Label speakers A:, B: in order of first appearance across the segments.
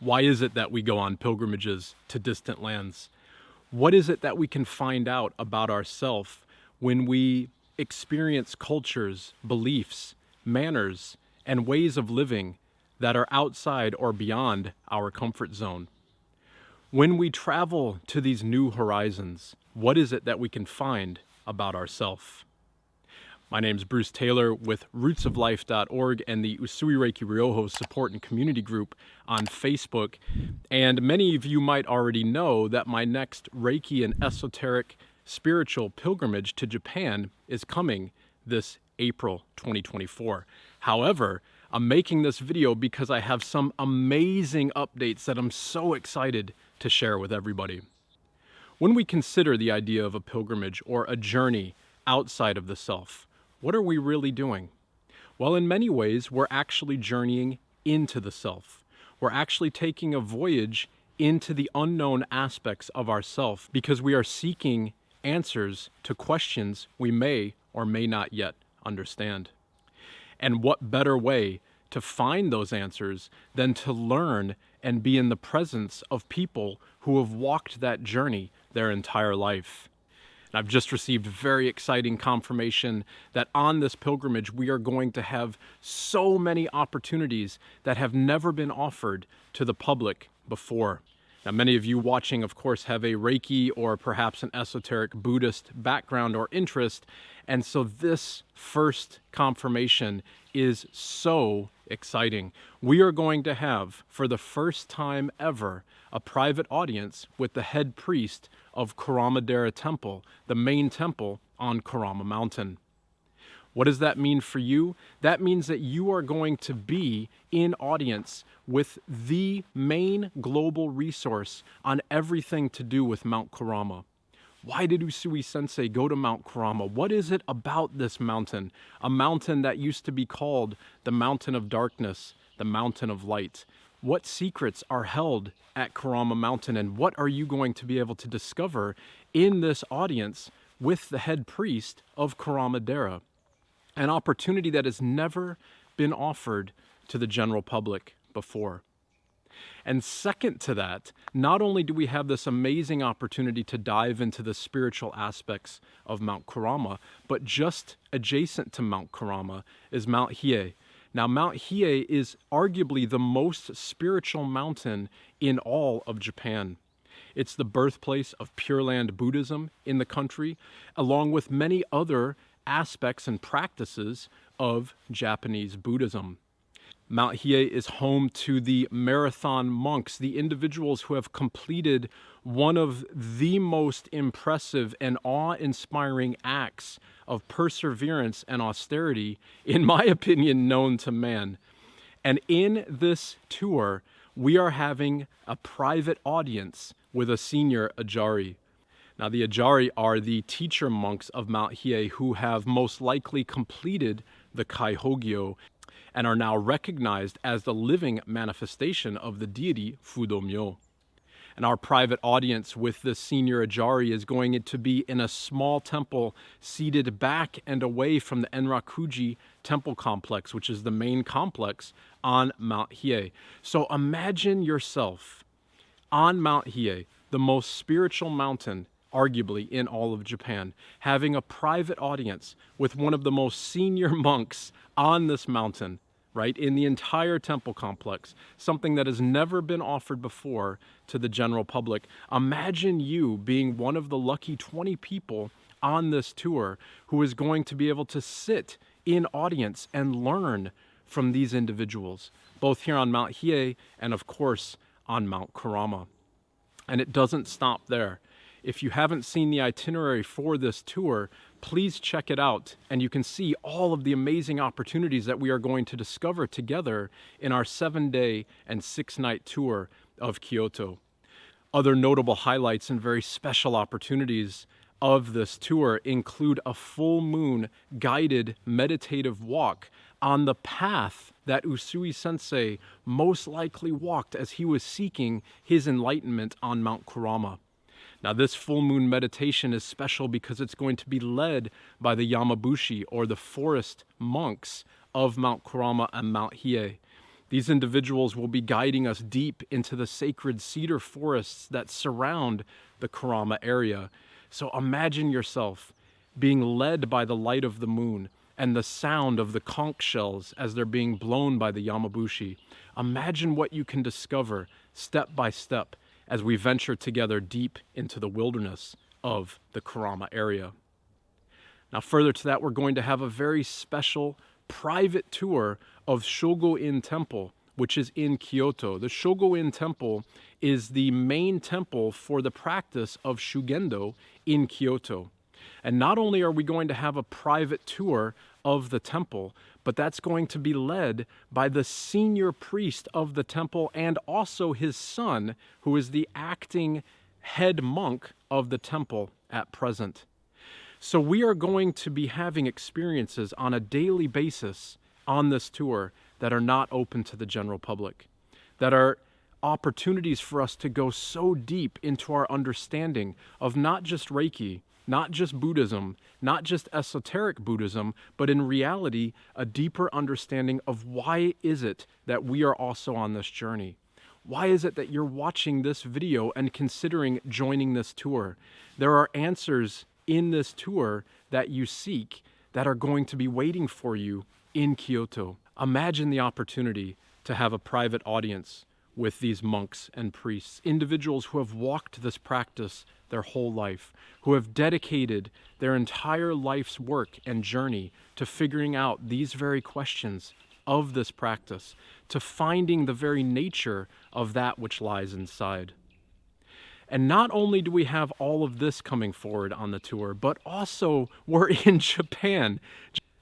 A: Why is it that we go on pilgrimages to distant lands? What is it that we can find out about ourselves when we experience cultures, beliefs, manners, and ways of living that are outside or beyond our comfort zone? When we travel to these new horizons, what is it that we can find about ourselves? My name is Bruce Taylor with RootsofLife.org and the Usui Reiki Ryoho Support and Community Group on Facebook. And many of you might already know that my next Reiki and Esoteric Spiritual pilgrimage to Japan is coming this April 2024. However, I'm making this video because I have some amazing updates that I'm so excited to share with everybody. When we consider the idea of a pilgrimage or a journey outside of the self, what are we really doing? Well, in many ways, we're actually journeying into the self. We're actually taking a voyage into the unknown aspects of ourself because we are seeking answers to questions we may or may not yet understand. And what better way to find those answers than to learn and be in the presence of people who have walked that journey their entire life. And I've just received very exciting confirmation that on this pilgrimage, we are going to have so many opportunities that have never been offered to the public before. Now, many of you watching, of course, have a Reiki or perhaps an esoteric Buddhist background or interest. And so this first confirmation is so exciting. We are going to have, for the first time ever, a private audience with the head priest of Kurama-dera Temple, the main temple on Kurama Mountain. What does that mean for you? That means that you are going to be in audience with the main global resource on everything to do with Mount Kurama. Why did Usui Sensei go to Mount Kurama? What is it about this mountain? A mountain that used to be called the Mountain of Darkness, the Mountain of Light. What secrets are held at Kurama Mountain, and what are you going to be able to discover in this audience with the head priest of Kurama-dera? An opportunity that has never been offered to the general public before. And second to that, not only do we have this amazing opportunity to dive into the spiritual aspects of Mount Kurama, but just adjacent to Mount Kurama is Mount Hiei. Now, Mount Hiei is arguably the most spiritual mountain in all of Japan. It's the birthplace of Pure Land Buddhism in the country, along with many other aspects and practices of Japanese Buddhism. Mount Hiei is home to the marathon monks, the individuals who have completed one of the most impressive and awe-inspiring acts of perseverance and austerity, in my opinion, known to man. And in this tour, we are having a private audience with a senior Ajari. Now, the Ajari are the teacher monks of Mount Hiei who have most likely completed the Kaihogyo and are now recognized as the living manifestation of the deity Fudo-myo. And our private audience with this senior Ajari is going to be in a small temple seated back and away from the Enrakuji temple complex, which is the main complex on Mount Hiei. So imagine yourself on Mount Hiei, the most spiritual mountain arguably in all of Japan, having a private audience with one of the most senior monks on this mountain, right, in the entire temple complex, something that has never been offered before to the general public. Imagine you being one of the lucky 20 people on this tour who is going to be able to sit in audience and learn from these individuals, both here on Mount Hiei and, of course, on Mount Kurama. And it doesn't stop there. If you haven't seen the itinerary for this tour, please check it out, and you can see all of the amazing opportunities that we are going to discover together in our 7-day and 6-night tour of Kyoto. Other notable highlights and very special opportunities of this tour include a full moon guided meditative walk on the path that Usui Sensei most likely walked as he was seeking his enlightenment on Mount Kurama. Now, this full moon meditation is special because it's going to be led by the Yamabushi, or the forest monks of Mount Kurama and Mount Hiei. These individuals will be guiding us deep into the sacred cedar forests that surround the Kurama area. So imagine yourself being led by the light of the moon and the sound of the conch shells as they're being blown by the Yamabushi. Imagine what you can discover step by step as we venture together deep into the wilderness of the Kurama area. Now, further to that, we're going to have a very special private tour of Shogo-in Temple, which is in Kyoto. The Shogo-in Temple is the main temple for the practice of Shugendo in Kyoto. And not only are we going to have a private tour of the temple, but that's going to be led by the senior priest of the temple and also his son, who is the acting head monk of the temple at present. So we are going to be having experiences on a daily basis on this tour that are not open to the general public, that are opportunities for us to go so deep into our understanding of not just Reiki, not just Buddhism, not just esoteric Buddhism, but in reality, a deeper understanding of why is it that we are also on this journey. Why is it that you're watching this video and considering joining this tour? There are answers in this tour that you seek that are going to be waiting for you in Kyoto. Imagine the opportunity to have a private audience with these monks and priests, individuals who have walked this practice their whole life, who have dedicated their entire life's work and journey to figuring out these very questions of this practice, to finding the very nature of that which lies inside. And not only do we have all of this coming forward on the tour, but also we're in Japan.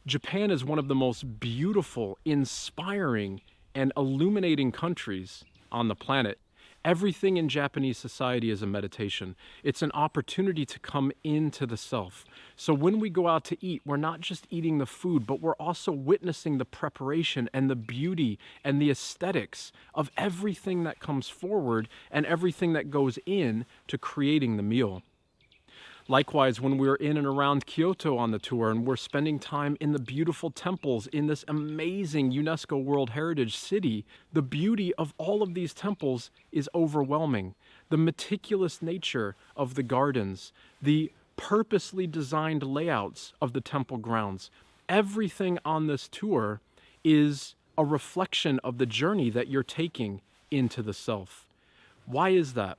A: Japan is one of the most beautiful, inspiring, and illuminating countries on the planet. Everything in Japanese society is a meditation. It's an opportunity to come into the self. So when we go out to eat, we're not just eating the food, but we're also witnessing the preparation and the beauty and the aesthetics of everything that comes forward and everything that goes in to creating the meal. Likewise, when we're in and around Kyoto on the tour and we're spending time in the beautiful temples in this amazing UNESCO World Heritage city, the beauty of all of these temples is overwhelming. The meticulous nature of the gardens, the purposely designed layouts of the temple grounds, everything on this tour is a reflection of the journey that you're taking into the self. Why is that?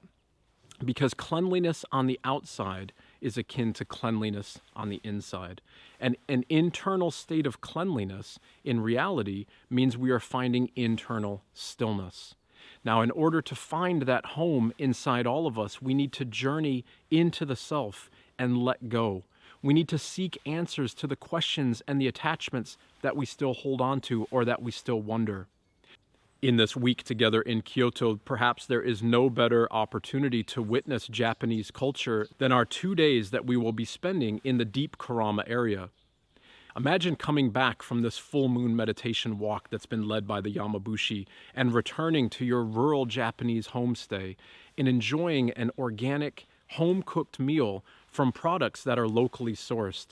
A: Because cleanliness on the outside is akin to cleanliness on the inside. And an internal state of cleanliness, in reality, means we are finding internal stillness. Now, in order to find that home inside all of us, we need to journey into the self and let go. We need to seek answers to the questions and the attachments that we still hold on to or that we still wonder. In this week together in Kyoto, perhaps there is no better opportunity to witness Japanese culture than our 2 days that we will be spending in the deep Kurama area. Imagine coming back from this full moon meditation walk that's been led by the Yamabushi and returning to your rural Japanese homestay and enjoying an organic, home-cooked meal from products that are locally sourced.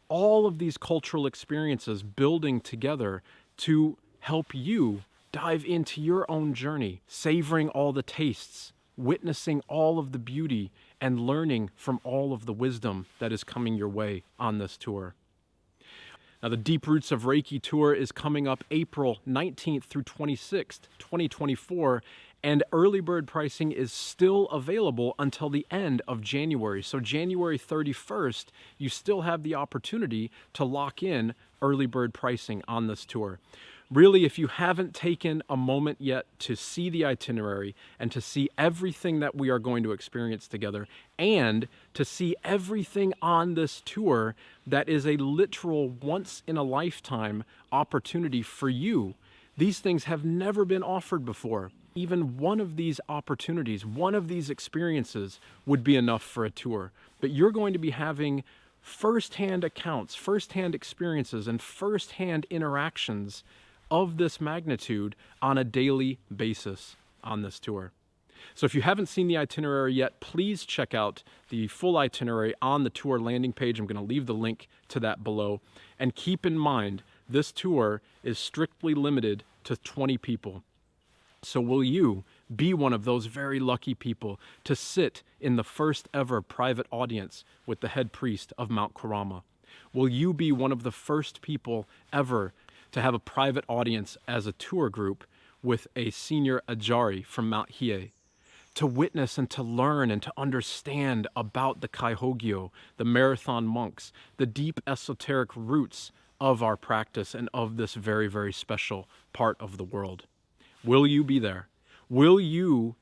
A: All of these cultural experiences building together to help you dive into your own journey, savoring all the tastes, witnessing all of the beauty, and learning from all of the wisdom that is coming your way on this tour. Now, the Deep Roots of Reiki tour is coming up April 19th through 26th, 2024, and early bird pricing is still available until the end of January. So January 31st, you still have the opportunity to lock in early bird pricing on this tour. Really, if you haven't taken a moment yet to see the itinerary and to see everything that we are going to experience together and to see everything on this tour that is a literal once-in-a-lifetime opportunity for you, these things have never been offered before. Even one of these opportunities, one of these experiences would be enough for a tour. But you're going to be having firsthand accounts, firsthand experiences, and firsthand interactions of this magnitude on a daily basis on this tour. So if you haven't seen the itinerary yet, please check out the full itinerary on the tour landing page. I'm going to leave the link to that below. And keep in mind, this tour is strictly limited to 20 people. So will you be one of those very lucky people to sit in the first ever private audience with the head priest of Mount Kurama? Will you be one of the first people ever to have a private audience as a tour group with a senior Ajari from Mount Hiei? To witness and to learn and to understand about the Kaihogyo, the marathon monks, the deep esoteric roots of our practice and of this very, very special part of the world. Will you be there? Will you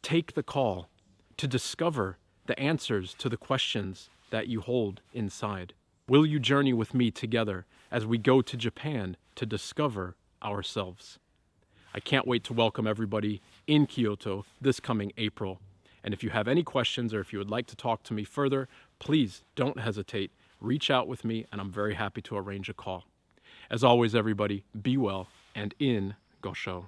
A: take the call to discover the answers to the questions that you hold inside? Will you journey with me together as we go to Japan to discover ourselves? I can't wait to welcome everybody in Kyoto this coming April. And if you have any questions or if you would like to talk to me further, please don't hesitate. Reach out with me and I'm very happy to arrange a call. As always, everybody, be well and in Gassho.